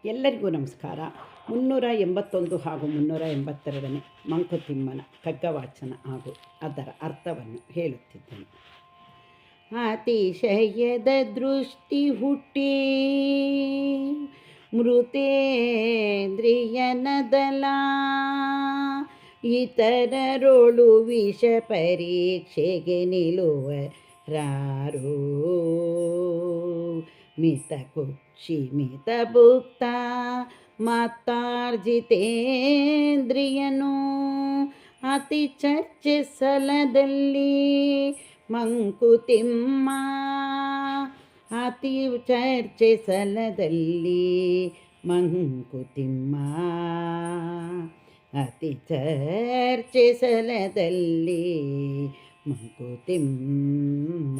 ಎಲ್ಲರಿಗೂ ನಮಸ್ಕಾರ. 381 ಹಾಗೂ 382ನೇ ಮಂಕುತಿಮ್ಮನ ಕಗ್ಗವಾಚನ ಹಾಗೂ ಅದರ ಅರ್ಥವನ್ನು ಹೇಳುತ್ತಿದ್ದೇನೆ. ಅತಿಶಯದ ದೃಷ್ಟಿ ಹುಟ್ಟಿ ಮೃತೇಂದ್ರಿಯನದಲ ಇತರರೊಳು ವಿಷ ಪರೀಕ್ಷೆಗೆ ನಿಲ್ಲುವರಾರು ಮಿತ ಕುಕ್ಷಿ ಮಿತ ಭುಕ್ತ ಮತ್ತಾರ್ಜಿತೇಂದ್ರಿಯನು ಅತಿ ಚರ್ಚಿಸಲದಲ್ಲಿ ಮಂಕುತಿಮ್ಮ ಅತಿ ಚರ್ಚಿಸಲದಲ್ಲಿ ಮಂಕುತಿಮ್ಮ ಅತಿ ಚರ್ಚಿಸಲದಲ್ಲಿ ಮಂಕುತಿಮ್ಮ.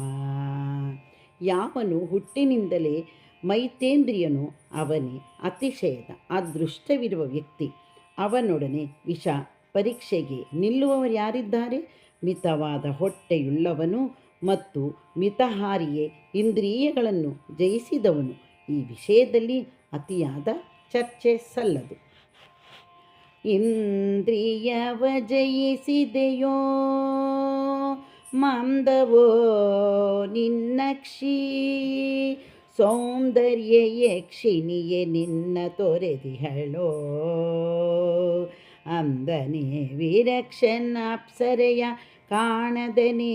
ಯಾವನು ಹುಟ್ಟಿನಿಂದಲೇ ಮೈತೇಂದ್ರಿಯನು ಅವನೇ ಅತಿಶಯದ ಅದೃಷ್ಟವಿರುವ ವ್ಯಕ್ತಿ. ಅವನೊಡನೆ ವಿಷ ಪರೀಕ್ಷೆಗೆ ನಿಲ್ಲುವವರು ಯಾರಿದ್ದಾರೆ? ಮಿತವಾದ ಹೊಟ್ಟೆಯುಳ್ಳವನು ಮತ್ತು ಮಿತಹಾರಿಯೇ ಇಂದ್ರಿಯಗಳನ್ನು ಜಯಿಸಿದವನು. ಈ ವಿಷಯದಲ್ಲಿ ಅತಿಯಾದ ಚರ್ಚೆ ಸಲ್ಲದು. ಇಂದ್ರಿಯವ ಜಯಿಸಿದೆಯೋ ಮಂದವೋ ನಿನ್ನಕ್ಷಿ ಸೌಂದರ್ಯ ಯಕ್ಷಿಣಿಯೇ ನಿನ್ನ ತೊರೆದಿಹಳೋ ಅಂದನೇ ವಿರಕ್ಷನ್ ಅಪ್ಸರೆಯ ಕಾಣದನೇ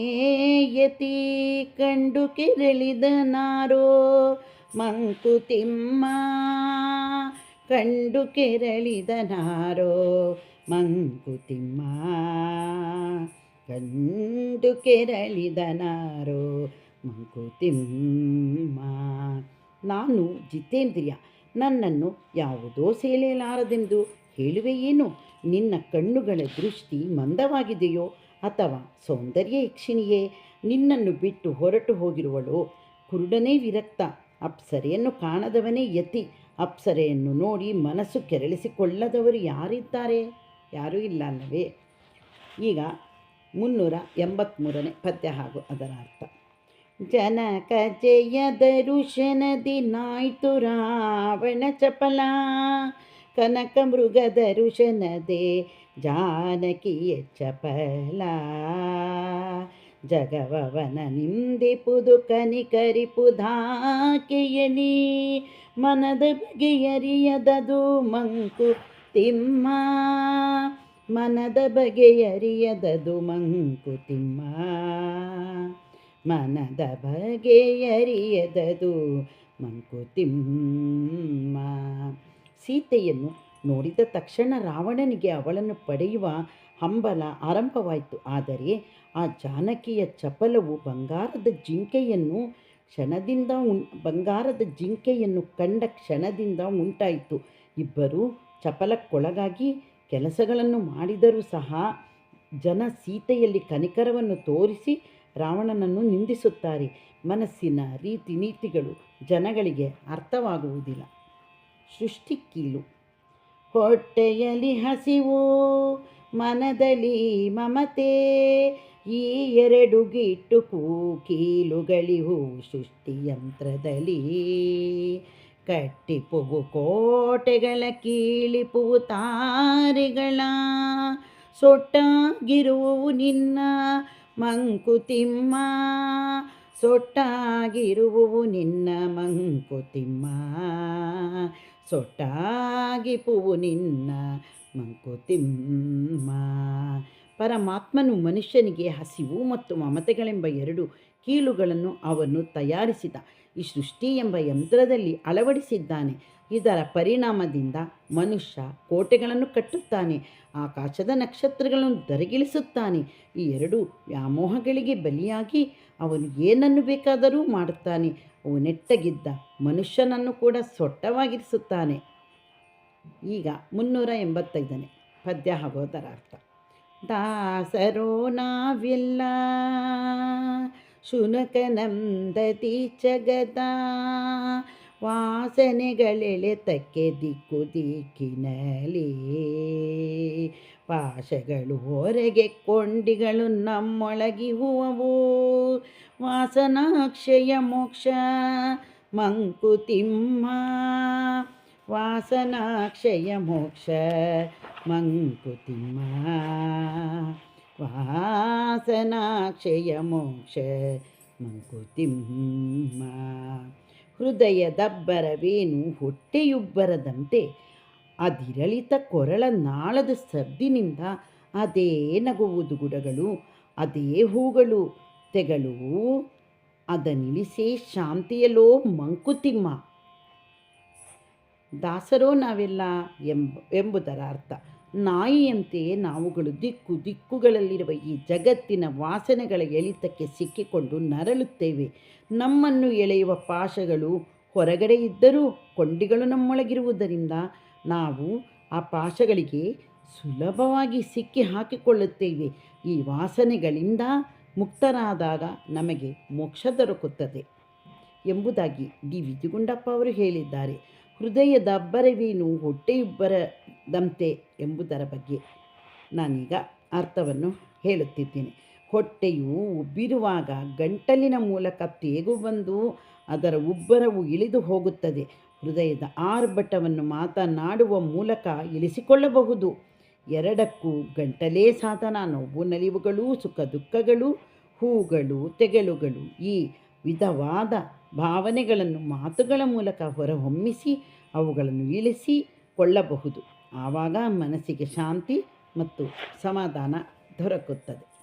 ಯತಿ ಕಂಡು ಕೆರಳಿದನಾರೋ ಮಂಕುತಿಮ್ಮ ಕಂಡು ಕೆರಳಿದನಾರೋ ಮಂಕುತಿಮ್ಮ ಕಂಡು ಕೆರಳಿದನಾರೋ ಮಂಕುತಿಮ್ಮ. ನಾನು ಜಿತೇಂದ್ರಿಯ, ನನ್ನನ್ನು ಯಾವುದೋ ಸೆಳೆಯಲಾರದೆಂದು ಹೇಳುವೆಯೇನು? ನಿನ್ನ ಕಣ್ಣುಗಳ ದೃಷ್ಟಿ ಮಂದವಾಗಿದೆಯೋ ಅಥವಾ ಸೌಂದರ್ಯ ಯಕ್ಷಿಣಿಯೇ ನಿನ್ನನ್ನು ಬಿಟ್ಟು ಹೊರಟು ಹೋಗಿರುವಳೋ? ಕುರುಡನೇ ವಿರಕ್ತ, ಅಪ್ಸರೆಯನ್ನು ಕಾಣದವನೇ ಯತಿ. ಅಪ್ಸರೆಯನ್ನು ನೋಡಿ ಮನಸ್ಸು ಕೆರಳಿಸಿಕೊಳ್ಳದವರು ಯಾರಿದ್ದಾರೆ? ಯಾರೂ ಇಲ್ಲ ಅಲ್ಲವೇ? ಈಗ 383ನೇ ಪದ್ಯ ಹಾಗೂ ಅದರ ಅರ್ಥ. ಜನಕ ಜಯದ ಋಷನದಿ ನಾಯ್ತು ರಾವಣ ಚಪಲ ಕನಕ ಮೃಗದ ಋಷನದೆ ಜಾನಕಿಯ ಚಪಲ ಜಗವವನ ನಿಂದಿಪುದು ಕನಿಕರಿಪುಧಾಕೆಯಲಿ ಮನದ ಬಗೆಯರಿಯದದು ಮಂಕುತಿಮ್ಮ ಮನದ ಬಗೆಯರಿಯದದು ಮಂಕುತಿಮ್ಮ ಮನದ ಬಗೆಯರಿಯದದು ಮಂಕುತಿಮ್ಮ. ಸೀತೆಯನ್ನು ನೋಡಿದ ತಕ್ಷಣ ರಾವಣನಿಗೆ ಅವಳನ್ನು ಪಡೆಯುವ ಹಂಬಲ ಆರಂಭವಾಯಿತು. ಆದರೆ ಆ ಜಾನಕಿಯ ಚಪಲವು ಬಂಗಾರದ ಜಿಂಕೆಯನ್ನು ಕಂಡ ಕ್ಷಣದಿಂದ ಉಂಟಾಯಿತು. ಇಬ್ಬರೂ ಚಪಲಕ್ಕೊಳಗಾಗಿ ಕೆಲಸಗಳನ್ನು ಮಾಡಿದರೂ ಸಹ ಜನ ಸೀತೆಯಲ್ಲಿ ಕನಿಕರವನ್ನು ತೋರಿಸಿ ರಾವಣನನ್ನು ನಿಂದಿಸುತ್ತಾರೆ. ಮನಸ್ಸಿನ ರೀತಿ ನೀತಿಗಳು ಜನಗಳಿಗೆ ಅರ್ಥವಾಗುವುದಿಲ್ಲ. ಸೃಷ್ಟಿ ಕೀಲು. ಹೊಟ್ಟೆಯಲ್ಲಿ ಹಸಿವು ಮನದಲ್ಲಿ ಮಮತೆ ಈ ಎರಡು ಗಿಟ್ಟು ಕೀಲುಗಳಿವು ಸೃಷ್ಟಿಯಂತ್ರದಲ್ಲಿ ಕಟ್ಟಿಪುವು ಕೋಟೆಗಳ ಕೀಳಿಪುವು ತಾರೆಗಳ ಸೊಟ್ಟಾಗಿರುವವು ನಿನ್ನ ಮಂಕುತಿಮ್ಮ ಸೊಟ್ಟಾಗಿರುವವು ನಿನ್ನ ಮಂಕುತಿಮ್ಮ ಸೊಟ್ಟಾಗಿಪುವು ನಿನ್ನ ಮಂಕುತಿಮ್ಮ. ಪರಮಾತ್ಮನು ಮನುಷ್ಯನಿಗೆ ಹಸಿವು ಮತ್ತು ಮಮತೆಗಳೆಂಬ ಎರಡು ಕೀಲುಗಳನ್ನು ಅವನು ತಯಾರಿಸಿದ ಈ ಸೃಷ್ಟಿ ಎಂಬ ಯಂತ್ರದಲ್ಲಿ ಅಳವಡಿಸಿದ್ದಾನೆ. ಇದರ ಪರಿಣಾಮದಿಂದ ಮನುಷ್ಯ ಕೋಟೆಗಳನ್ನು ಕಟ್ಟುತ್ತಾನೆ, ಆಕಾಶದ ನಕ್ಷತ್ರಗಳನ್ನು ಧರೆಗಿಳಿಸುತ್ತಾನೆ. ಈ ಎರಡು ವ್ಯಾಮೋಹಗಳಿಗೆ ಬಲಿಯಾಗಿ ಅವನು ಏನನ್ನು ಬೇಕಾದರೂ ಮಾಡುತ್ತಾನೆ. ಅವು ನೆಟ್ಟಗಿದ್ದ ಮನುಷ್ಯನನ್ನು ಕೂಡ ಸೊಟ್ಟವಾಗಿರಿಸುತ್ತಾನೆ. ಈಗ 385ನೇ ಪದ್ಯ ಹಾಗೂ ಅದರ ಅರ್ಥ. ದಾಸರೋ ನಾವೆಲ್ಲ ಶುನಕನಂದತಿ ಜಗದ ವಾಸನೆಗಳೆಳೆತಕ್ಕೆ ದಿಕ್ಕು ದಿಕ್ಕಿನಲಿ ಪಾಶಗಳು ಹೊರಗೆ ಕೊಂಡಿಗಳು ನಮ್ಮೊಳಗಿಹುವವು ವಾಸನಾಕ್ಷಯ ಮೋಕ್ಷ ಮಂಕುತಿಮ್ಮ ವಾಸನಾಕ್ಷಯ ವಾಸನಾಕ್ಷಯ ಮೋಕ್ಷ ಮಂಕುತಿಮ್ಮ. ವಾಸನಾಕ್ಷಯ ಮೋಕ್ಷ ಮಂಕುತಿಮ್ಮ. ಹೃದಯದಬ್ಬರವೇನು ಹೊಟ್ಟೆಯುಬ್ಬರದಂತೆ ಅದಿರಳಿತ ಕೊರಳ ನಾಳದ ಸದ್ದಿನಿಂದ ಅದೇ ನಗುವುದು ಗುಡಗಳು, ಅದೇ ಹೂಗಳು ತೆಗಳು ಅದನಿಲಿಸೇ ಶಾಂತಿಯಲೋ ಮಂಕುತಿಮ್ಮ. ದಾಸರೋ ನಾವೆಲ್ಲ ಎಂಬುದರ ಅರ್ಥ. ನಾಯಿಯಂತೆ ನಾವುಗಳು ದಿಕ್ಕು ದಿಕ್ಕುಗಳಲ್ಲಿರುವ ಈ ಜಗತ್ತಿನ ವಾಸನೆಗಳ ಎಳಿತಕ್ಕೆ ಸಿಕ್ಕಿಕೊಂಡು ನರಳುತ್ತೇವೆ. ನಮ್ಮನ್ನು ಎಳೆಯುವ ಪಾಶಗಳು ಹೊರಗಡೆ ಇದ್ದರೂ ಕೊಂಡಿಗಳು ನಮ್ಮೊಳಗಿರುವುದರಿಂದ ನಾವು ಆ ಪಾಶಗಳಿಗೆ ಸುಲಭವಾಗಿ ಸಿಕ್ಕಿ ಹಾಕಿಕೊಳ್ಳುತ್ತೇವೆ. ಈ ವಾಸನೆಗಳಿಂದ ಮುಕ್ತರಾದಾಗ ನಮಗೆ ಮೋಕ್ಷ ದೊರಕುತ್ತದೆ ಎಂಬುದಾಗಿ ಡಿ ವಿಜಯಗುಂಡಪ್ಪ ಅವರು ಹೇಳಿದ್ದಾರೆ. ಹೃದಯದ ಅಬ್ಬರವೇನು ಹೊಟ್ಟೆಯುಬ್ಬರದಂತೆ ಎಂಬುದರ ಬಗ್ಗೆ ನಾನೀಗ ಅರ್ಥವನ್ನು ಹೇಳುತ್ತಿದ್ದೇನೆ. ಹೊಟ್ಟೆಯು ಉಬ್ಬಿರುವಾಗ ಗಂಟಲಿನ ಮೂಲಕ ತೇಗು ಬಂದು ಅದರ ಉಬ್ಬರವು ಇಳಿದು ಹೋಗುತ್ತದೆ. ಹೃದಯದ ಆರ್ಭಟವನ್ನು ಮಾತನಾಡುವ ಮೂಲಕ ಇಳಿಸಿಕೊಳ್ಳಬಹುದು. ಎರಡಕ್ಕೂ ಗಂಟಲೇ ಸಾಧನ. ನೋವು ನಲಿವುಗಳು, ಸುಖ ದುಃಖಗಳು, ಹೂಗಳು ತೆಗೆಳುಗಳು, ಈ ವಿಧವಾದ ಭಾವನೆಗಳನ್ನು ಮಾತುಗಳ ಮೂಲಕ ಹೊರಹೊಮ್ಮಿಸಿ ಅವುಗಳನ್ನು ಇಳಿಸಿಕೊಳ್ಳಬಹುದು. ಆವಾಗ ಮನಸ್ಸಿಗೆ ಶಾಂತಿ ಮತ್ತು ಸಮಾಧಾನ ದೊರಕುತ್ತದೆ.